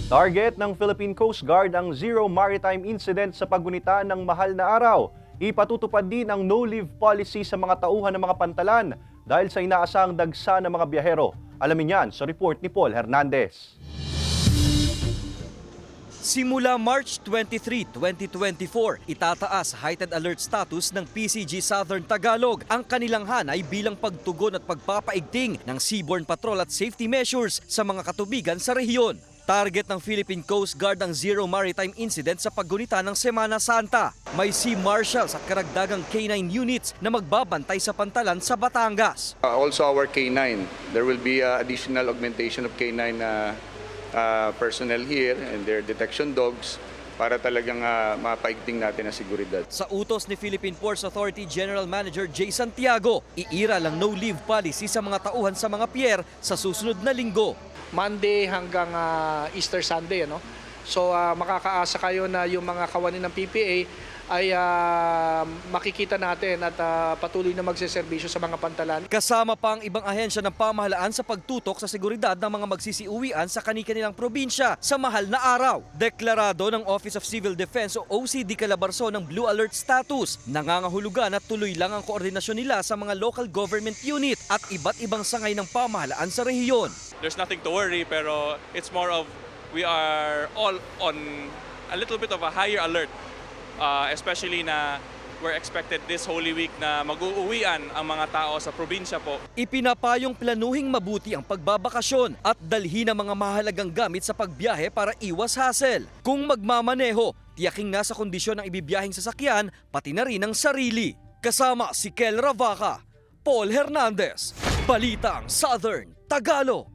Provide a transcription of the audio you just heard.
Target ng Philippine Coast Guard ang zero maritime incident sa paggunita ng mahal na araw. Ipatutupad din ang no-leave policy sa mga tauhan ng mga pantalan dahil sa inaasahang dagsa ng mga biyahero. Alamin yan sa report ni Paul Hernandez. Simula March 23, 2024, itataas heightened alert status ng PCG Southern Tagalog ang kanilang hanay bilang pagtugon at pagpapaigting ng seaborne patrol at safety measures sa mga katubigan sa rehiyon. Target ng Philippine Coast Guard ang zero maritime incident sa paggunita ng Semana Santa. May sea marshals at karagdagang K9 units na magbabantay sa pantalan sa Batangas. Also our K9, there will be additional augmentation of K9 personnel here and their detection dogs para talagang mapaigting natin ang seguridad. Sa utos ni Philippine Ports Authority General Manager Jay Santiago, iira lang no-leave policy sa mga tauhan sa mga pier sa susunod na linggo. Monday hanggang Easter Sunday, ano? So makakaasa kayo na yung mga kawani ng PPA ay makikita natin at patuloy na magseserbisyo sa mga pantalan. Kasama pa ang ibang ahensya ng pamahalaan sa pagtutok sa seguridad ng mga magsisiuwian sa kani-kanilang probinsya sa mahal na araw. Deklarado ng Office of Civil Defense o OCD Calabarzon ng Blue Alert status. Nangangahulugan at tuloy lang ang koordinasyon nila sa mga local government unit at iba't ibang sangay ng pamahalaan sa rehiyon. There's nothing to worry, pero it's more of we are all on a little bit of a higher alert. Especially na we're expected this Holy Week na mag-uuwian ang mga tao sa probinsya po. Ipinapayong planuhing mabuti ang pagbabakasyon at dalhin ang mga mahalagang gamit sa pagbiyahe para iwas hassle. Kung magmamaneho, tiyaking nasa kondisyon ang ibibiyahing sasakyan, pati na rin ang sarili. Kasama si Kel Ravaca, Paul Hernandez, Balitang Southern Tagalog.